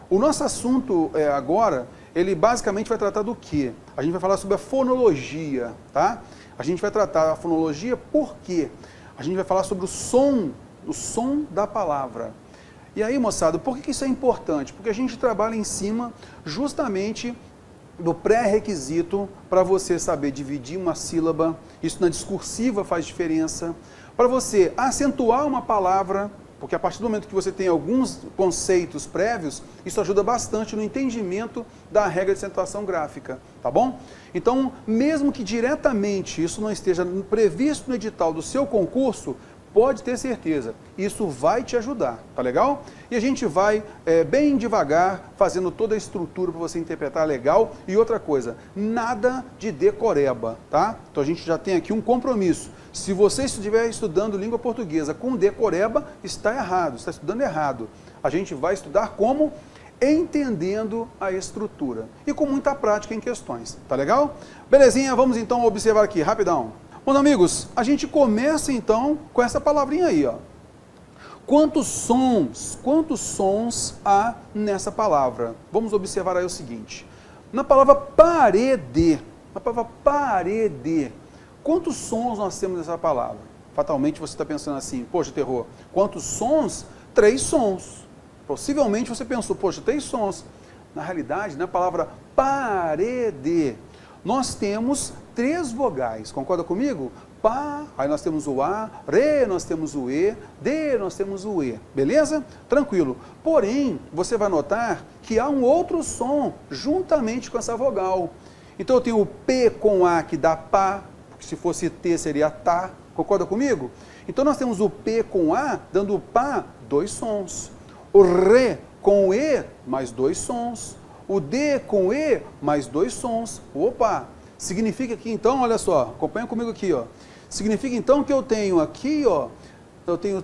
o nosso assunto agora, ele basicamente vai tratar do quê? A gente vai falar sobre a fonologia, tá? A gente vai tratar a fonologia por quê? A gente vai falar sobre o som da palavra. E aí, moçada, por que isso é importante? Porque a gente trabalha em cima justamente do pré-requisito para você saber dividir uma sílaba, isso na discursiva faz diferença, para você acentuar uma palavra, porque a partir do momento que você tem alguns conceitos prévios, isso ajuda bastante no entendimento da regra de acentuação gráfica, tá bom? Então, mesmo que diretamente isso não esteja previsto no edital do seu concurso, pode ter certeza, isso vai te ajudar, tá legal? E a gente vai bem devagar, fazendo toda a estrutura para você interpretar legal. E outra coisa, nada de decoreba, tá? Então a gente já tem aqui um compromisso. Se você estiver estudando língua portuguesa com decoreba, está errado, está estudando errado. A gente vai estudar como? Entendendo a estrutura e com muita prática em questões, tá legal? Belezinha, vamos então observar aqui, rapidão. Bom, amigos, a gente começa então com essa palavrinha aí, ó. Quantos sons há nessa palavra? Vamos observar aí o seguinte. Na palavra parede, quantos sons nós temos nessa palavra? Fatalmente você está pensando assim, poxa, terror, quantos sons? 3 sons. Possivelmente você pensou, poxa, 3 sons. Na realidade, na palavra parede, nós temos 3 vogais, concorda comigo? Pá, aí nós temos o A, Re, nós temos o E, D, nós temos o E, beleza? Tranquilo. Porém, você vai notar que há um outro som juntamente com essa vogal. Então eu tenho o P com A que dá pá, porque se fosse T seria tá, concorda comigo? Então nós temos o P com A dando pá, 2 sons. O Re com E, mais 2 sons. O D com E, mais 2 sons. Opa! Significa que então, olha só, acompanha comigo aqui, ó. Significa então que eu tenho aqui, ó, eu tenho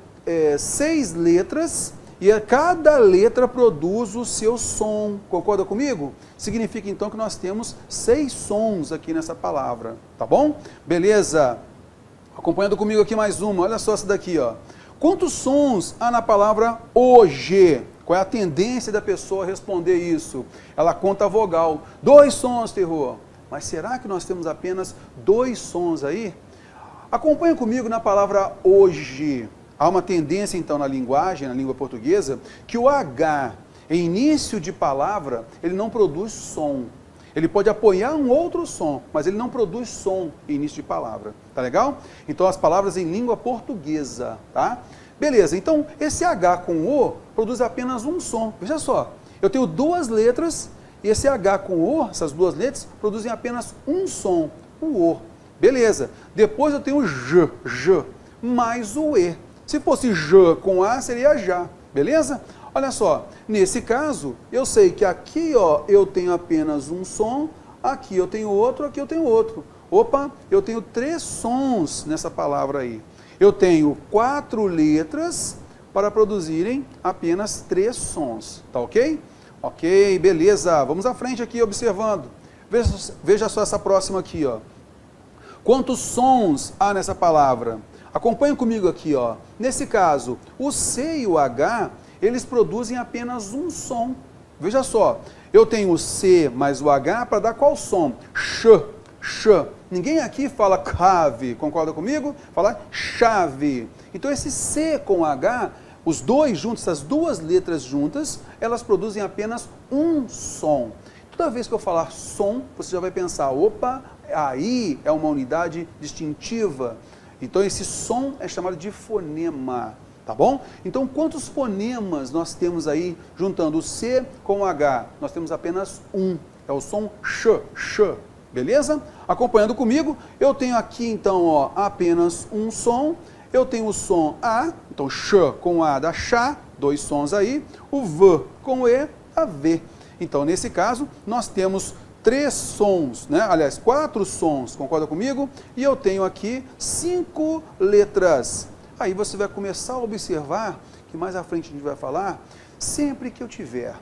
6 letras e cada letra produz o seu som. Concorda comigo? Significa então que nós temos 6 sons aqui nessa palavra, tá bom? Beleza? Acompanhando comigo aqui mais uma, olha só essa daqui, ó. Quantos sons há na palavra hoje? Qual é a tendência da pessoa responder isso? Ela conta a vogal. 2 sons, terror. Mas será que nós temos apenas 2 sons aí? Acompanha comigo na palavra hoje. Há uma tendência então na linguagem, na língua portuguesa, que o H, em início de palavra, ele não produz som. Ele pode apoiar um outro som, mas ele não produz som em início de palavra. Tá legal? Então as palavras em língua portuguesa, tá? Beleza, então esse H com O produz apenas um som. Veja só, eu tenho 2 letras e esse H com O, essas 2 letras, produzem apenas um som, o O. Beleza, depois eu tenho J, mais o E. Se fosse J com A, seria já, beleza? Olha só, nesse caso, eu sei que aqui ó, eu tenho apenas um som, aqui eu tenho outro, aqui eu tenho outro. Opa, eu tenho 3 sons nessa palavra aí. Eu tenho 4 letras para produzirem apenas 3 sons, tá ok? Ok, beleza. Vamos à frente aqui observando. Veja só essa próxima aqui, ó. Quantos sons há nessa palavra? Acompanhe comigo aqui, ó. Nesse caso, o C e o H, eles produzem apenas um som. Veja só, eu tenho o C mais o H para dar qual som? Ch. Ninguém aqui fala cave, concorda comigo? Fala chave. Então esse C com H, os dois juntos, essas 2 letras juntas, elas produzem apenas um som. Toda vez que eu falar som, você já vai pensar, opa, aí é uma unidade distintiva. Então esse som é chamado de fonema, tá bom? Então quantos fonemas nós temos aí juntando o C com o H? Nós temos apenas um, é o som ch. Beleza? Acompanhando comigo, eu tenho aqui então ó, apenas um som, eu tenho o som A, então ch com A dá chá, 2 sons aí, o V com E dá V. Então nesse caso nós temos 3 sons, né? Aliás 4 sons, concorda comigo? E eu tenho aqui 5 letras. Aí você vai começar a observar, que mais à frente a gente vai falar, sempre que eu tiver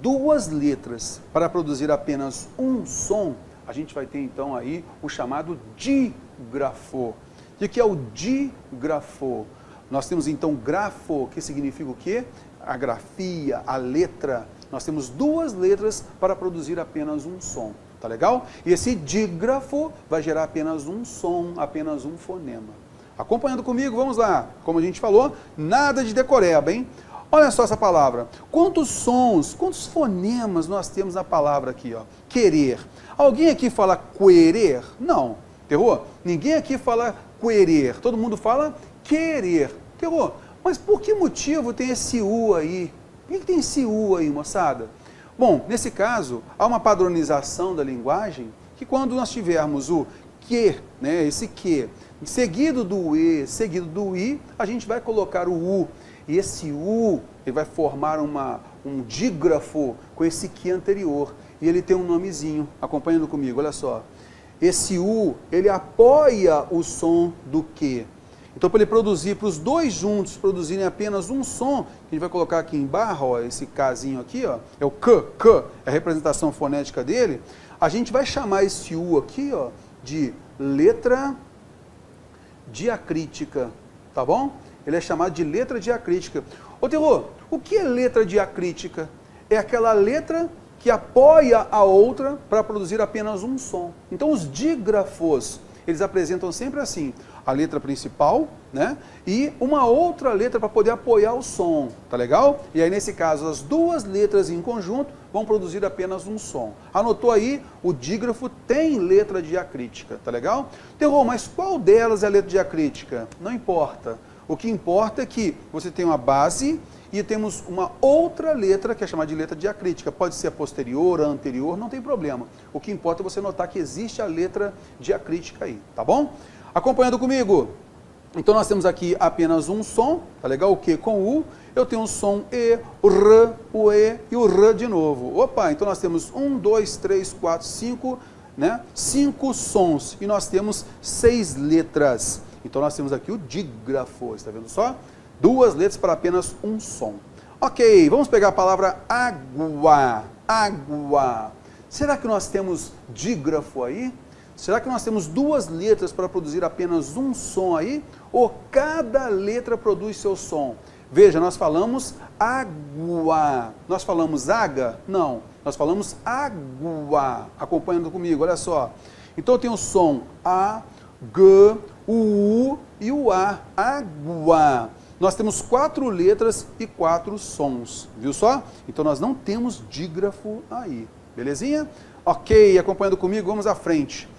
2 letras para produzir apenas um som, a gente vai ter então aí o chamado dígrafo. E o que é o dígrafo? Nós temos então grafo, que significa o quê? a grafia, a letra. Nós temos duas letras para produzir apenas um som. Tá legal? E esse dígrafo vai gerar apenas um som, apenas um fonema. Acompanhando comigo, vamos lá. Como a gente falou, nada de decoreba, hein? Olha só essa palavra. Quantos sons, quantos fonemas nós temos na palavra aqui, ó? Querer. Alguém aqui fala querer? Não. Terror? Ninguém aqui fala querer. Todo mundo fala querer. Terror? Mas por que motivo tem esse U aí? Por que tem esse U aí, moçada? Bom, nesse caso, há uma padronização da linguagem que quando nós tivermos o que, né, esse que, seguido do e, seguido do i, a gente vai colocar o u. E esse u, ele vai formar um dígrafo com esse que anterior. E ele tem um nomezinho, acompanhando comigo, olha só. Esse u, ele apoia o som do que. Então, para ele produzir, para os dois juntos produzirem apenas um som, a gente vai colocar aqui em barra, ó, esse Kzinho aqui, ó, é o K, é a representação fonética dele. A gente vai chamar esse U aqui, ó, de letra diacrítica, tá bom? Ele é chamado de letra diacrítica. Ô, Terror, o que é letra diacrítica? É aquela letra que apoia a outra para produzir apenas um som. Então, os dígrafos, eles apresentam sempre assim, a letra principal, né? E uma outra letra para poder apoiar o som, tá legal? E aí, nesse caso, as duas letras em conjunto vão produzir apenas um som. Anotou aí? O dígrafo tem letra diacrítica, tá legal? Terror, mas qual delas é a letra diacrítica? Não importa. O que importa é que você tem uma base e temos uma outra letra que é chamada de letra diacrítica. Pode ser a posterior, a anterior, não tem problema. O que importa é você notar que existe a letra diacrítica aí, tá bom? Acompanhando comigo. Então nós temos aqui apenas um som, tá legal? O que com o U. Eu tenho um som E, o R, o E e o R de novo. Opa, então nós temos 1, 2, 3, 4, 5, né? 5 sons. E nós temos 6 letras. Então nós temos aqui o dígrafo, está vendo só? 2 letras para apenas um som. Ok, vamos pegar a palavra água. Água. Será que nós temos dígrafo aí? Será que nós temos 2 letras para produzir apenas um som aí? Ou cada letra produz seu som? Veja, nós falamos água. Nós falamos água? Não. Nós falamos água. Acompanhando comigo, olha só. Então eu tenho o som A, G, o U e o A. Água. Nós temos 4 letras e 4 sons. Viu só? Então nós não temos dígrafo aí. Belezinha? Ok, acompanhando comigo, vamos à frente.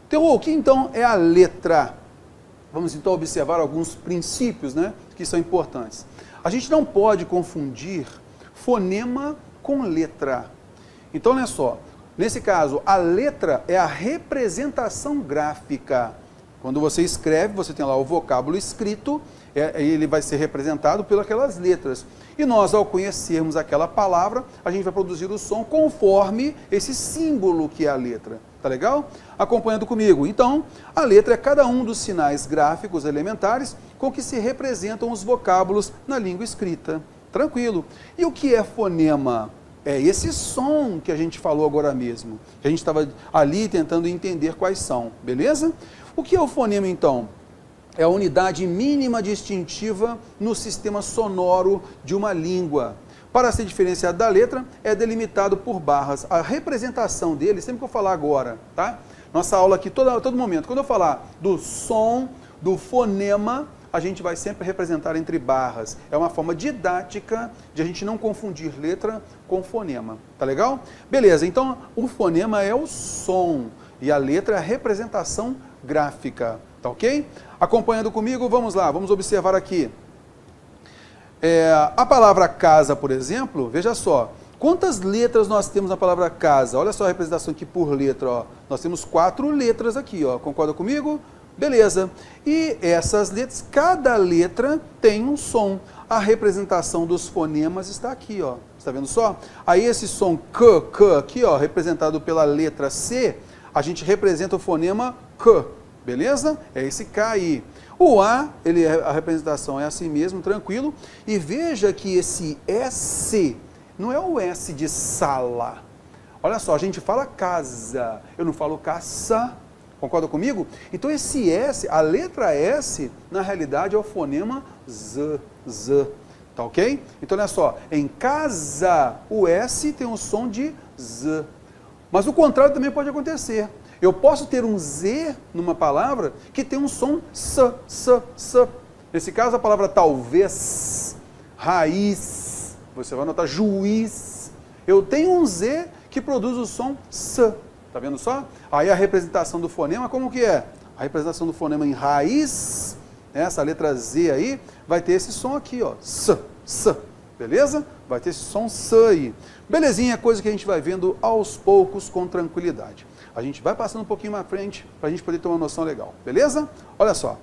Terror, o que então é a letra? Vamos então observar alguns princípios, né, que são importantes. A gente não pode confundir fonema com letra. Então, olha só, nesse caso, a letra é a representação gráfica. Quando você escreve, você tem lá o vocábulo escrito, ele vai ser representado pelas letras. E nós, ao conhecermos aquela palavra, a gente vai produzir o som conforme esse símbolo que é a letra. Tá legal? Acompanhando comigo. Então, a letra é cada um dos sinais gráficos elementares com que se representam os vocábulos na língua escrita. Tranquilo. E o que é fonema? É esse som que a gente falou agora mesmo. Que a gente estava ali tentando entender quais são. Beleza? O que é o fonema, então? É a unidade mínima distintiva no sistema sonoro de uma língua. Para ser diferenciado da letra, é delimitado por barras. A representação dele, sempre que eu falar agora, tá? Nossa aula aqui, todo momento, quando eu falar do som, do fonema, a gente vai sempre representar entre barras. É uma forma didática de a gente não confundir letra com fonema. Tá legal? Beleza, então o fonema é o som e a letra é a representação gráfica. Tá ok? Acompanhando comigo, vamos lá, vamos observar aqui. A palavra casa, por exemplo, veja só, quantas letras nós temos na palavra casa? Olha só a representação aqui por letra, ó. Nós temos 4 letras aqui, ó. Concorda comigo? Beleza. E essas letras, cada letra tem um som. A representação dos fonemas está aqui, ó. Está vendo só? Aí esse som K aqui, ó, representado pela letra C, a gente representa o fonema K. Beleza? É esse K aí. O A, a representação é assim mesmo, tranquilo. E veja que esse S não é o S de sala. Olha só, a gente fala casa, eu não falo caça. Concorda comigo? Então esse S, a letra S, na realidade é o fonema Z. Tá ok? Então, olha só, em casa, o S tem um som de Z. Mas o contrário também pode acontecer. Eu posso ter um Z numa palavra que tem um som S. Nesse caso, a palavra talvez, raiz, você vai notar juiz. Eu tenho um Z que produz o som S. Tá vendo só? Aí a representação do fonema, como que é? A representação do fonema em raiz, essa letra Z aí, vai ter esse som aqui, ó, S. Beleza? Vai ter esse som S aí. Belezinha, coisa que a gente vai vendo aos poucos com tranquilidade. A gente vai passando um pouquinho mais frente para a gente poder ter uma noção legal. Beleza? Olha só.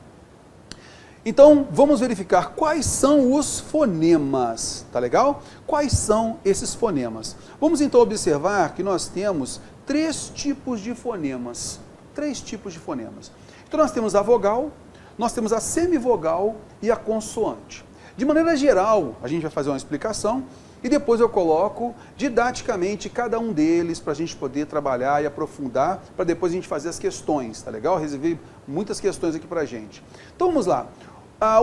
Então, vamos verificar quais são os fonemas. Tá legal? Quais são esses fonemas? Vamos então observar que nós temos 3 tipos de fonemas. 3 tipos de fonemas. Então, nós temos a vogal, nós temos a semivogal e a consoante. De maneira geral, a gente vai fazer uma explicação e depois eu coloco didaticamente cada um deles para a gente poder trabalhar e aprofundar, para depois a gente fazer as questões, tá legal? Resolvi muitas questões aqui para a gente. Então vamos lá.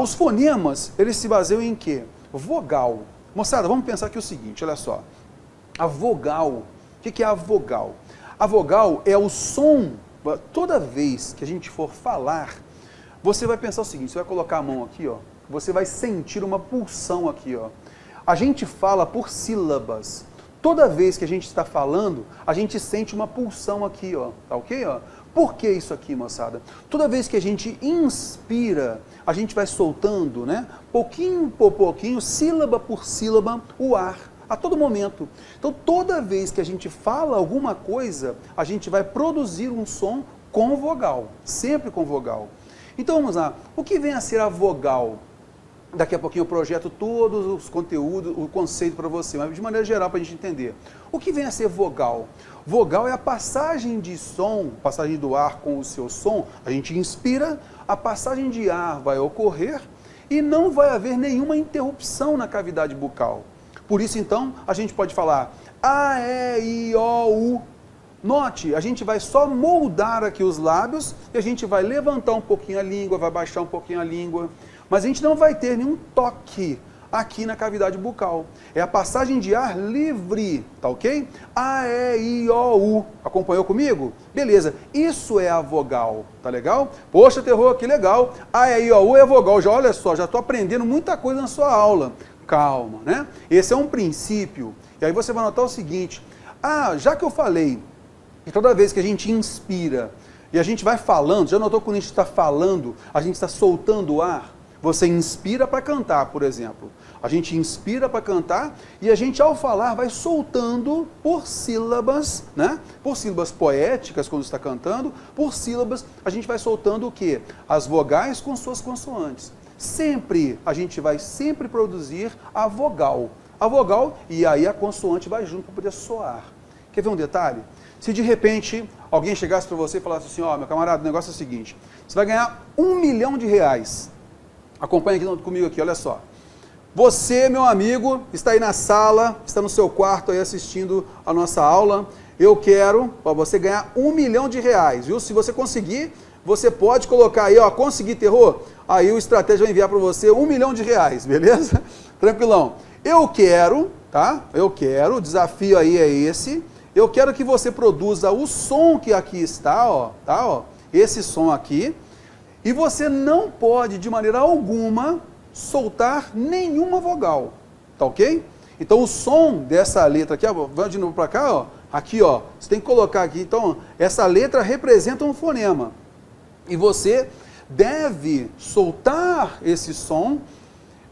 Os fonemas, eles se baseiam em quê? Vogal. Moçada, vamos pensar aqui o seguinte, olha só. A vogal, o que é a vogal? A vogal é o som, toda vez que a gente for falar, você vai pensar o seguinte, você vai colocar a mão aqui, ó, você vai sentir uma pulsão aqui, ó. A gente fala por sílabas. Toda vez que a gente está falando, a gente sente uma pulsão aqui, ó. Tá ok? Ó? Por que isso aqui, moçada? Toda vez que a gente inspira, a gente vai soltando, né? Pouquinho por pouquinho, sílaba por sílaba, o ar. A todo momento. Então, toda vez que a gente fala alguma coisa, a gente vai produzir um som com vogal. Sempre com vogal. Então, vamos lá. O que vem a ser a vogal? Daqui a pouquinho eu projeto todos os conteúdos, o conceito para você, mas de maneira geral para a gente entender. O que vem a ser vogal? Vogal é a passagem de som, passagem do ar com o seu som, a gente inspira, a passagem de ar vai ocorrer e não vai haver nenhuma interrupção na cavidade bucal. Por isso, então, a gente pode falar A, E, I, O, U. Note, a gente vai só moldar aqui os lábios e a gente vai levantar um pouquinho a língua, vai baixar um pouquinho a língua. Mas a gente não vai ter nenhum toque aqui na cavidade bucal. É a passagem de ar livre, tá ok? A, E, I, O, U. Acompanhou comigo? Beleza. Isso é a vogal, tá legal? Poxa, Terror, que legal. A, E, I, O, U é a vogal. Já, olha só, já estou aprendendo muita coisa na sua aula. Calma, né? Esse é um princípio. E aí você vai notar o seguinte. Já que eu falei que toda vez que a gente inspira e a gente vai falando, já notou quando a gente está falando, a gente está soltando o ar? Você inspira para cantar, por exemplo. A gente inspira para cantar e a gente, ao falar, vai soltando por sílabas, né? Por sílabas poéticas, quando está cantando, por sílabas, a gente vai soltando o quê? As vogais com suas consoantes. Sempre, a gente vai sempre produzir a vogal. A vogal e aí a consoante vai junto para poder soar. Quer ver um detalhe? Se de repente alguém chegasse para você e falasse assim, ó, meu camarada, o negócio é o seguinte, você vai ganhar R$1 milhão. Acompanha aqui comigo aqui, olha só. Você, meu amigo, está aí na sala, está no seu quarto aí assistindo a nossa aula. Eu quero para você ganhar R$1 milhão, viu? Se você conseguir, você pode colocar aí, ó, conseguir, Terror. Aí o estratégia vai enviar para você R$1 milhão, beleza? Tranquilão. Eu quero, tá? Eu quero, o desafio aí é esse. Eu quero que você produza o som que aqui está, ó, tá? Ó, esse som aqui. E você não pode, de maneira alguma, soltar nenhuma vogal, tá ok? Então, o som dessa letra aqui, ó, vai de novo para cá, ó, aqui, ó, você tem que colocar aqui, então, essa letra representa um fonema. E você deve soltar esse som,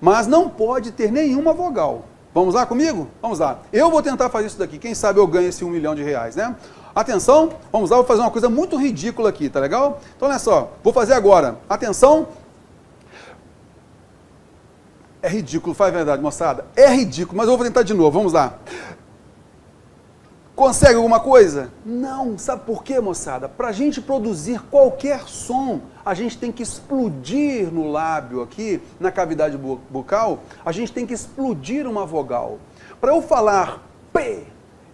mas não pode ter nenhuma vogal. Vamos lá comigo? Vamos lá. Eu vou tentar fazer isso daqui, quem sabe eu ganho esse R$1 milhão, né? Atenção, vamos lá, vou fazer uma coisa muito ridícula aqui, tá legal? Então, olha só, vou fazer agora. Atenção. É ridículo, faz verdade, moçada. É ridículo, mas eu vou tentar de novo, vamos lá. Consegue alguma coisa? Não, sabe por quê, moçada? Para a gente produzir qualquer som, a gente tem que explodir no lábio aqui, na cavidade bucal, a gente tem que explodir uma vogal. Para eu falar P,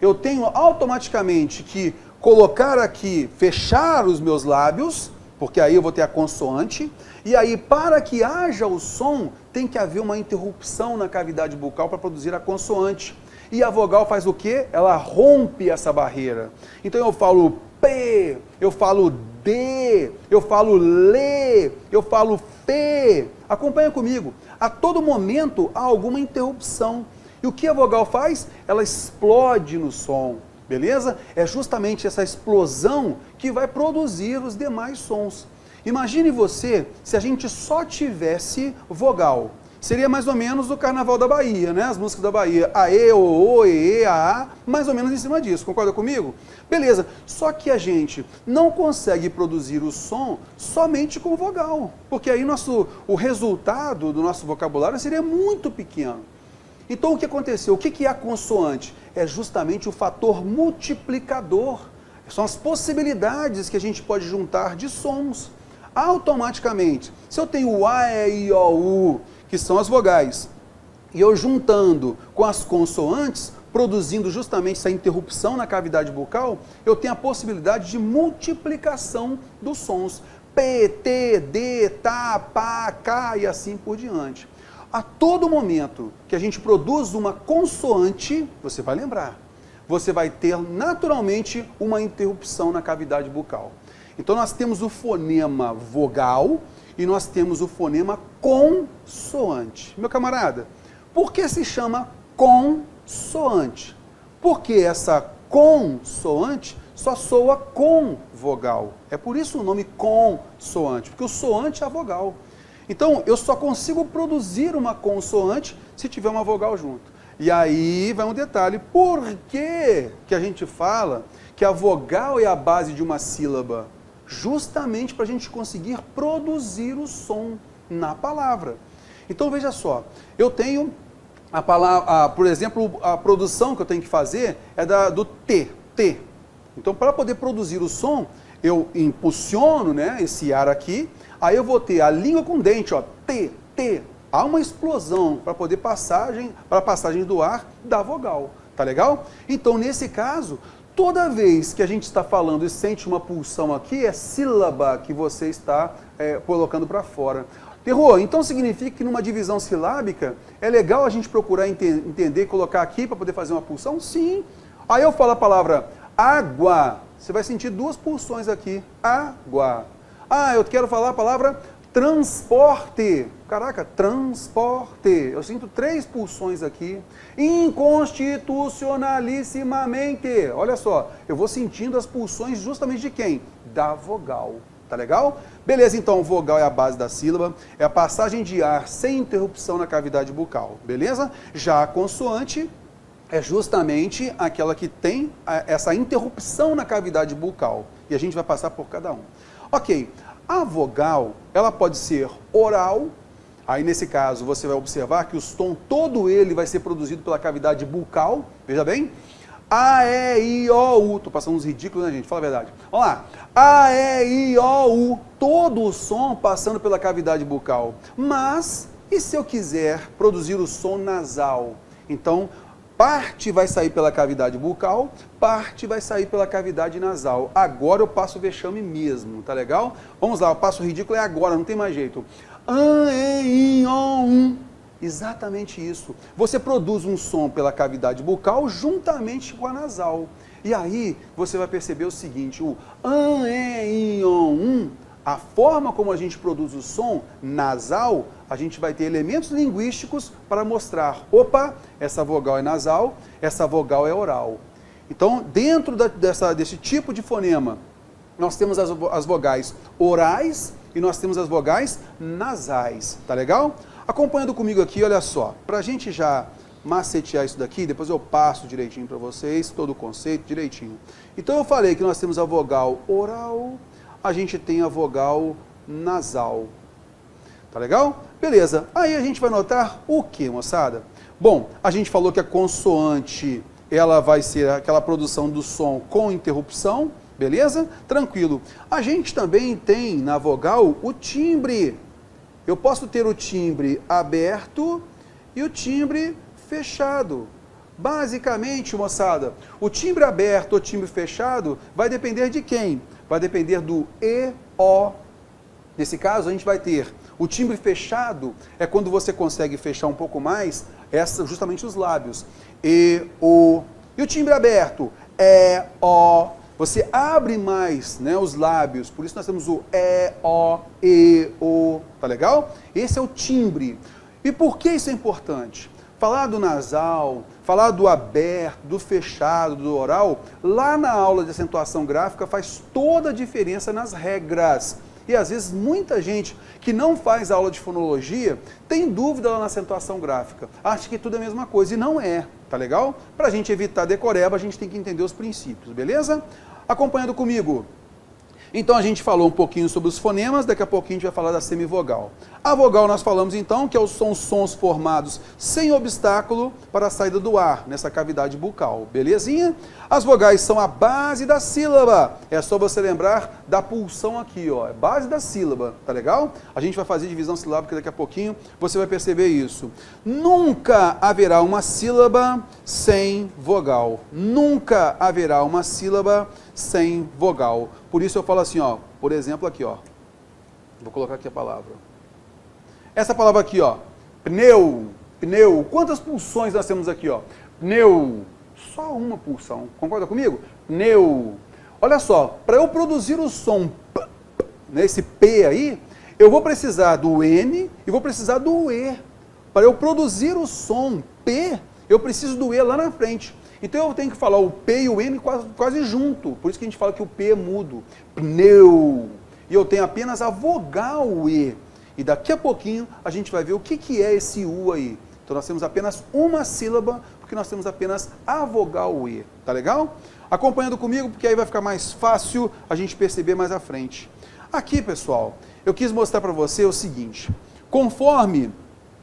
eu tenho automaticamente que colocar aqui, fechar os meus lábios, porque aí eu vou ter a consoante, e aí para que haja o som, tem que haver uma interrupção na cavidade bucal para produzir a consoante. E a vogal faz o quê? Ela rompe essa barreira. Então eu falo P, eu falo D, eu falo LE, eu falo F. Acompanha comigo. A todo momento há alguma interrupção. E o que a vogal faz? Ela explode no som, beleza? É justamente essa explosão que vai produzir os demais sons. Imagine você se a gente só tivesse vogal. Seria mais ou menos o Carnaval da Bahia, né? As músicas da Bahia. Aê, ô, e, a, mais ou menos em cima disso. Concorda comigo? Beleza. Só que a gente não consegue produzir o som somente com vogal. Porque aí o resultado do nosso vocabulário seria muito pequeno. Então o que aconteceu? O que é a consoante? É justamente o fator multiplicador. São as possibilidades que a gente pode juntar de sons. Automaticamente, se eu tenho o A, E, I, O, U, que são as vogais, e eu juntando com as consoantes, produzindo justamente essa interrupção na cavidade bucal, eu tenho a possibilidade de multiplicação dos sons. P, T, D, Tá, Pá, Cá e assim por diante. A todo momento que a gente produz uma consoante, você vai lembrar, você vai ter naturalmente uma interrupção na cavidade bucal. Então nós temos o fonema vogal e nós temos o fonema consoante. Meu camarada, por que se chama consoante? Porque essa consoante só soa com vogal. É por isso o nome consoante, porque o soante é a vogal. Então eu só consigo produzir uma consoante se tiver uma vogal junto. E aí vai um detalhe, por que a gente fala que a vogal é a base de uma sílaba? Justamente para a gente conseguir produzir o som na palavra. Então veja só, eu tenho a palavra, por exemplo, a produção que eu tenho que fazer é do T, T. Então para poder produzir o som, eu impulsiono, né, esse ar aqui, aí eu vou ter a língua com dente, ó, T, T. Há uma explosão para poder para a passagem do ar da vogal, tá legal? Então nesse caso, toda vez que a gente está falando e sente uma pulsão aqui, é sílaba que você está colocando para fora. Terror, então significa que numa divisão silábica é legal a gente procurar entender e colocar aqui para poder fazer uma pulsão? Sim. Aí eu falo a palavra água, você vai sentir duas pulsões aqui. Água. Ah, eu quero falar a palavra transporte. Caraca, transporte. Eu sinto 3 pulsões aqui. Inconstitucionalissimamente. Olha só, eu vou sentindo as pulsões justamente de quem? Da vogal. Tá legal? Beleza, então, vogal é a base da sílaba, é a passagem de ar sem interrupção na cavidade bucal. Beleza? Já a consoante é justamente aquela que tem essa interrupção na cavidade bucal. E a gente vai passar por cada um. Ok. A vogal, ela pode ser oral, aí nesse caso você vai observar que o som todo ele vai ser produzido pela cavidade bucal, veja bem, A, E, I, O, U, estou passando uns ridículos, né gente, fala a verdade, vamos lá, A, E, I, O, U, todo o som passando pela cavidade bucal, mas e se eu quiser produzir o som nasal? Então, parte vai sair pela cavidade bucal, parte vai sair pela cavidade nasal. Agora eu passo o vexame mesmo, tá legal? Vamos lá, o passo ridículo é agora, não tem mais jeito. A, E, I, O, U. Exatamente isso. Você produz um som pela cavidade bucal juntamente com a nasal. E aí você vai perceber o seguinte, o A, E, I, O, U, a forma como a gente produz o som nasal, a gente vai ter elementos linguísticos para mostrar, opa, essa vogal é nasal, essa vogal é oral. Então, dentro desse tipo de fonema, nós temos as vogais orais e nós temos as vogais nasais, tá legal? Acompanhando comigo aqui, olha só, para a gente já macetear isso daqui, depois eu passo direitinho para vocês, todo o conceito direitinho. Então eu falei que nós temos a vogal oral, a gente tem a vogal nasal. Tá legal? Beleza. Aí a gente vai notar o que, moçada? Bom, a gente falou que a consoante, ela vai ser aquela produção do som com interrupção, beleza? Tranquilo. A gente também tem na vogal o timbre. Eu posso ter o timbre aberto e o timbre fechado. Basicamente, moçada, o timbre aberto ou timbre fechado vai depender de quem? Vai depender do E, O, Nesse caso, a gente vai ter o timbre fechado, é quando você consegue fechar um pouco mais, justamente os lábios. E, o. E o timbre aberto, o. Você abre mais, né, os lábios, por isso nós temos o o, o, tá legal? Esse é o timbre. E por que isso é importante? Falar do nasal, falar do aberto, do fechado, do oral, lá na aula de acentuação gráfica faz toda a diferença nas regras. E às vezes muita gente que não faz aula de fonologia tem dúvida lá na acentuação gráfica. Acha que tudo é a mesma coisa e não é, tá legal? Para a gente evitar decoreba, a gente tem que entender os princípios, beleza? Acompanhando comigo. Então a gente falou um pouquinho sobre os fonemas, daqui a pouquinho a gente vai falar da semivogal. A vogal nós falamos então que são sons formados sem obstáculo para a saída do ar, nessa cavidade bucal, belezinha? As vogais são a base da sílaba, é só você lembrar da pulsão aqui, ó, é base da sílaba, tá legal? A gente vai fazer divisão silábica daqui a pouquinho, você vai perceber isso. Nunca haverá uma sílaba sem vogal, nunca haverá uma sílaba sem vogal. Por isso eu falo assim, ó, por exemplo aqui, ó, vou colocar aqui a palavra. Essa palavra aqui, ó, pneu, pneu, quantas pulsões nós temos aqui, ó? Pneu, só uma pulsão, concorda comigo? Pneu. Olha só, para eu produzir o som p, nesse P aí, eu vou precisar do N e vou precisar do E. Para eu produzir o som P, eu preciso do E lá na frente. Então eu tenho que falar o P e o N quase junto. Por isso que a gente fala que o P é mudo. Pneu. E eu tenho apenas a vogal E. E daqui a pouquinho a gente vai ver o que é esse U aí. Então nós temos apenas uma sílaba, porque nós temos apenas a vogal E. Tá legal? Acompanhando comigo, porque aí vai ficar mais fácil a gente perceber mais à frente. Aqui, pessoal, eu quis mostrar para você o seguinte. Conforme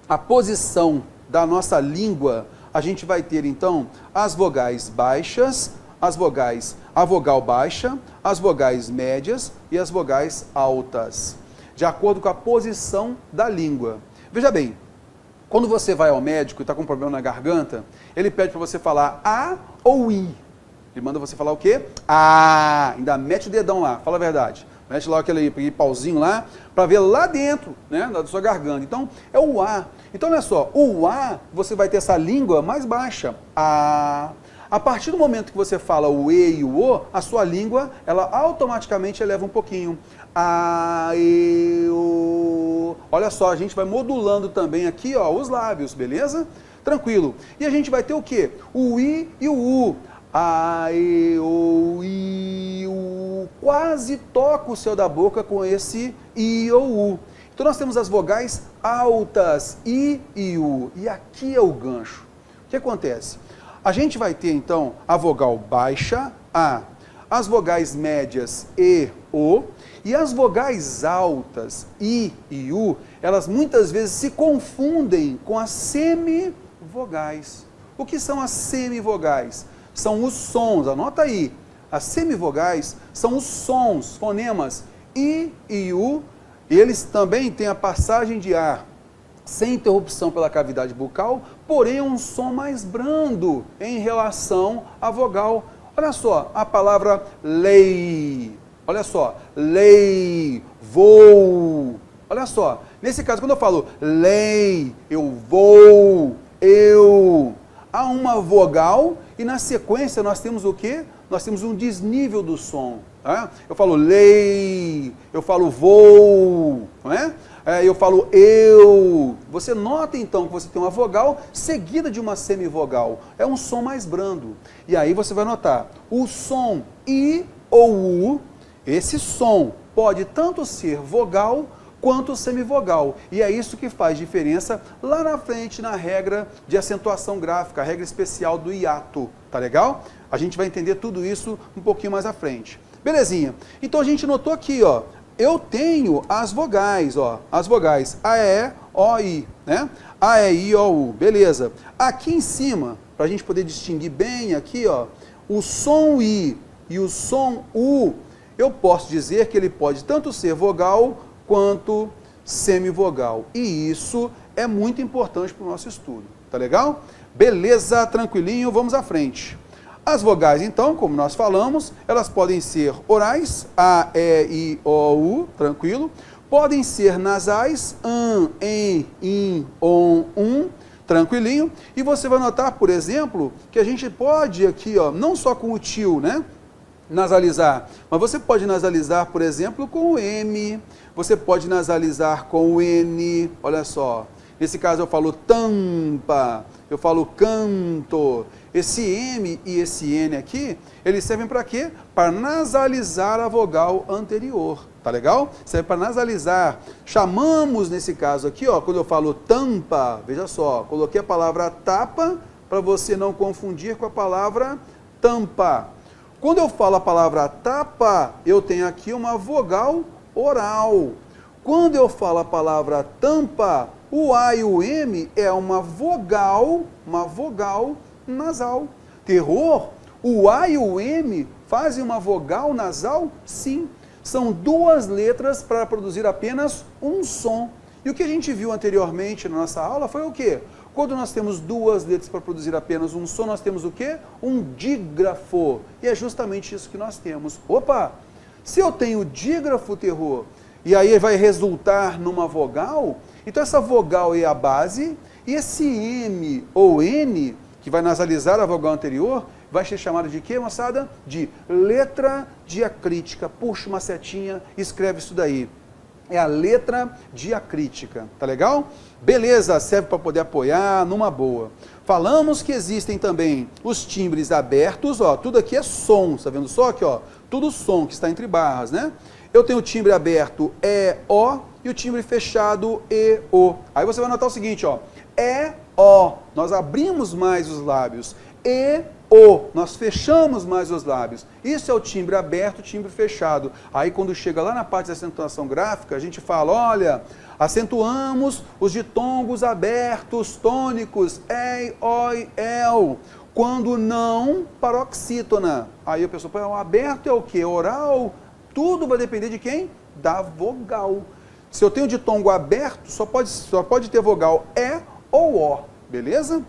a posição da nossa língua, a gente vai ter, então, as vogais baixas, a vogal baixa, as vogais médias e as vogais altas, de acordo com a posição da língua. Veja bem, quando você vai ao médico e está com um problema na garganta, ele pede para você falar A ou I. Ele manda você falar o quê? A. Ainda mete o dedão lá, fala a verdade. Mete lá aquele pauzinho lá, para ver lá dentro, né, da sua garganta. Então, é o A. Então, olha só, o A, você vai ter essa língua mais baixa. A. A partir do momento que você fala o E e o O, a sua língua, ela automaticamente eleva um pouquinho. A, E, O. Olha só, a gente vai modulando também aqui, ó, os lábios, beleza? Tranquilo. E a gente vai ter o quê? O I e o U. A, E, O, I, U. Quase toca o céu da boca com esse I ou U. Então nós temos as vogais altas, I e U. E aqui é o gancho. O que acontece? A gente vai ter então a vogal baixa, A, as vogais médias, E, O, e as vogais altas, I e U, elas muitas vezes se confundem com as semivogais. O que são as semivogais? São os sons, anota aí. As semivogais são os sons, fonemas I e U, e eles também têm a passagem de ar sem interrupção pela cavidade bucal, porém é um som mais brando em relação à vogal. Olha só, a palavra lei. Olha só, lei, vou. Olha só, nesse caso, quando eu falo lei, eu vou, eu, há uma vogal e na sequência nós temos o quê? Nós temos um desnível do som. Tá? Eu falo lei, eu falo vou, não é? Eu falo eu. Você nota então que você tem uma vogal seguida de uma semivogal. É um som mais brando. E aí você vai notar o som I ou U. Esse som pode tanto ser vogal quanto semivogal. E é isso que faz diferença lá na frente na regra de acentuação gráfica, a regra especial do hiato. Tá legal? A gente vai entender tudo isso um pouquinho mais à frente. Belezinha. Então a gente notou aqui, ó. Eu tenho as vogais, ó, as vogais A, E, O, I, né? A, E, I, O, U, beleza. Aqui em cima, para a gente poder distinguir bem aqui, ó, o som I e o som U, eu posso dizer que ele pode tanto ser vogal quanto semivogal. E isso é muito importante para o nosso estudo, tá legal? Beleza, tranquilinho, vamos à frente. As vogais, então, como nós falamos, elas podem ser orais, A, E, I, O, U, tranquilo, podem ser nasais, an, em, in, on, tranquilinho. E você vai notar, por exemplo, que a gente pode aqui, ó, não só com o tio, né, nasalizar, mas você pode nasalizar, por exemplo, com o M, você pode nasalizar com o N, olha só. Nesse caso eu falo tampa, eu falo canto. Esse M e esse N aqui, eles servem para quê? Para nasalizar a vogal anterior, tá legal? Serve para nasalizar. Chamamos, nesse caso aqui, ó, quando eu falo tampa, veja só, coloquei a palavra tapa para você não confundir com a palavra tampa. Quando eu falo a palavra tapa, eu tenho aqui uma vogal oral. Quando eu falo a palavra tampa, o A e o M é uma vogal nasal. Terror, o A e o M fazem uma vogal nasal? Sim. São duas letras para produzir apenas um som. E o que a gente viu anteriormente na nossa aula foi o quê? Quando nós temos duas letras para produzir apenas um som, nós temos o quê? Um dígrafo. E é justamente isso que nós temos. Opa! Se eu tenho dígrafo, terror, e aí vai resultar numa vogal, então essa vogal é a base, e esse M ou N, que vai nasalizar a vogal anterior, vai ser chamado de quê, moçada? De letra diacrítica. Puxa uma setinha, escreve isso daí. É a letra diacrítica, tá legal? Beleza, serve para poder apoiar numa boa. Falamos que existem também os timbres abertos, ó, tudo aqui é som, tá vendo só aqui, ó? Tudo som que está entre barras, né? Eu tenho o timbre aberto E, O, e o timbre fechado E, O. Aí você vai notar o seguinte, ó, E, O, nós abrimos mais os lábios, E, O, nós fechamos mais os lábios. Isso é o timbre aberto, o timbre fechado. Aí quando chega lá na parte da acentuação gráfica, a gente fala, olha, acentuamos os ditongos abertos, tônicos, E, O e El, quando não paroxítona. Aí a pessoa fala, o aberto é o quê? Oral? Tudo vai depender de quem? Da vogal. Se eu tenho ditongo aberto, só pode ter vogal E ou O, beleza?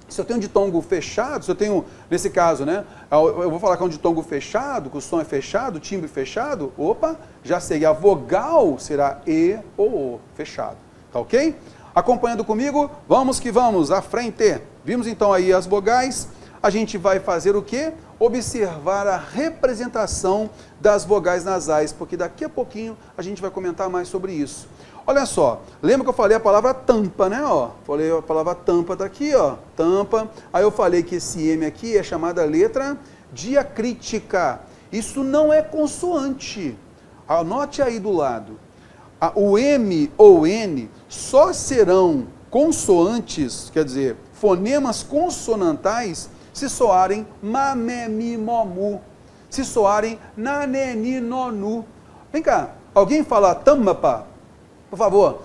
Se eu tenho um ditongo fechado, se eu tenho, nesse caso, né, eu vou falar que é um ditongo fechado, que o som é fechado, timbre fechado, opa, já sei, a vogal será E ou O, fechado, tá ok? Acompanhando comigo, vamos que vamos, à frente. Vimos então aí as vogais, a gente vai fazer o quê? Observar a representação das vogais nasais, porque daqui a pouquinho a gente vai comentar mais sobre isso. Olha só, lembra que eu falei a palavra tampa, né? Ó, falei a palavra tampa daqui, ó, tampa. Aí eu falei que esse M aqui é chamada letra diacrítica. Isso não é consoante. Anote aí do lado. O M ou N só serão consoantes, quer dizer, fonemas consonantais, se soarem ma, me, mi, mo, mu. Se soarem na, ne, ni, no, nu. Vem cá, alguém fala tamapa? Por favor,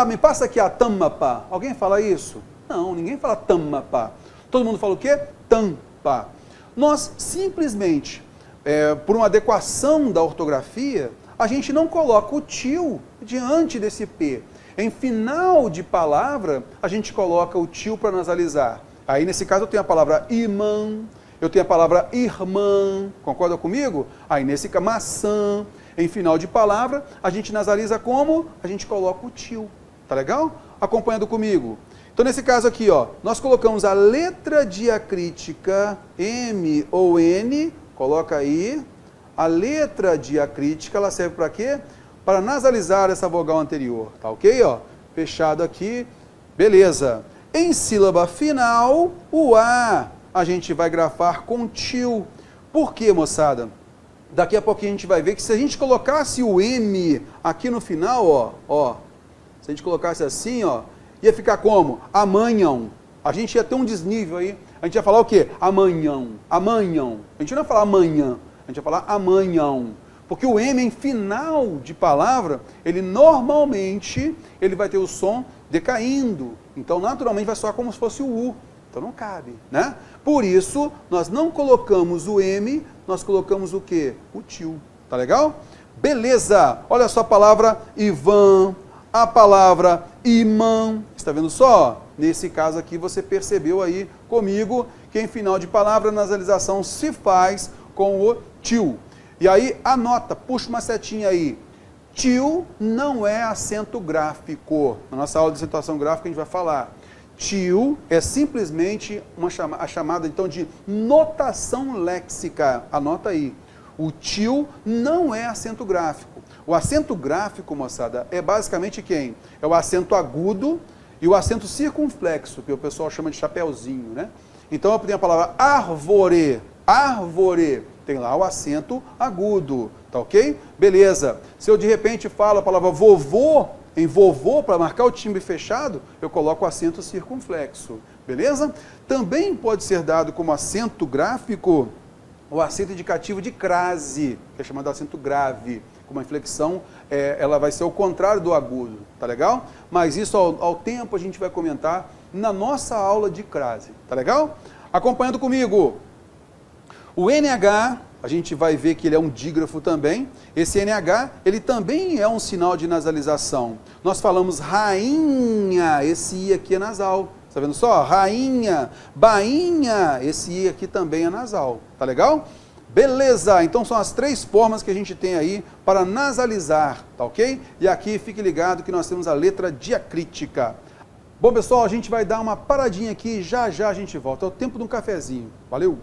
me passa aqui a tamapa. Alguém fala isso? Não, ninguém fala tamapa. Todo mundo fala o quê? Tampa. Nós simplesmente, por uma adequação da ortografia, a gente não coloca o tio diante desse P. Em final de palavra, a gente coloca o tio para nasalizar. Aí, nesse caso, eu tenho a palavra imã, eu tenho a palavra irmã, concorda comigo? Aí, nesse caso, maçã. Em final de palavra, a gente nasaliza como? A gente coloca o tio, tá legal? Acompanhando comigo. Então, nesse caso aqui, ó, nós colocamos a letra diacrítica M ou N, coloca aí, a letra diacrítica, ela serve para quê? Para nasalizar essa vogal anterior, tá ok? Ó, fechado aqui, beleza. Em sílaba final, o A, a gente vai grafar com tio. Por quê, moçada? Daqui a pouquinho a gente vai ver que se a gente colocasse o M aqui no final, ó, se a gente colocasse assim, ó, ia ficar como? Amanhã. A gente ia ter um desnível aí. A gente ia falar o quê? Amanhã. Amanhã. A gente não ia falar amanhã. A gente ia falar amanhã. Porque o M em final de palavra, ele normalmente, ele vai ter o som decaindo. Então, naturalmente, vai soar como se fosse o U. Então, não cabe, né? Por isso, nós não colocamos o M, nós colocamos o quê? O tio. Tá legal? Beleza! Olha só a palavra Ivan, a palavra imã. Está vendo só? Nesse caso aqui, você percebeu aí comigo que em final de palavra, a nasalização se faz com o tio. E aí, anota, puxa uma setinha aí. Tio não é acento gráfico. Na nossa aula de acentuação gráfica a gente vai falar. Tio é simplesmente a chamada então de notação léxica. Anota aí. O tio não é acento gráfico. O acento gráfico, moçada, é basicamente quem? É o acento agudo e o acento circunflexo, que o pessoal chama de chapeuzinho, né? Então eu tenho a palavra árvore. Árvore. Tem lá o acento agudo, tá ok? Beleza. Se eu de repente falo a palavra vovô, em vovô, para marcar o timbre fechado, eu coloco o acento circunflexo, beleza? Também pode ser dado como acento gráfico o acento indicativo de crase, que é chamado de acento grave, com uma inflexão, ela vai ser o contrário do agudo, tá legal? Mas isso ao tempo a gente vai comentar na nossa aula de crase, tá legal? Acompanhando comigo. O NH, a gente vai ver que ele é um dígrafo também. Esse NH, ele também é um sinal de nasalização. Nós falamos rainha, esse I aqui é nasal. Está vendo só? Rainha, bainha, esse I aqui também é nasal. Tá legal? Beleza, então são as 3 formas que a gente tem aí para nasalizar, tá ok? E aqui fique ligado que nós temos a letra diacrítica. Bom, pessoal, a gente vai dar uma paradinha aqui e já já a gente volta. É o tempo de um cafezinho. Valeu!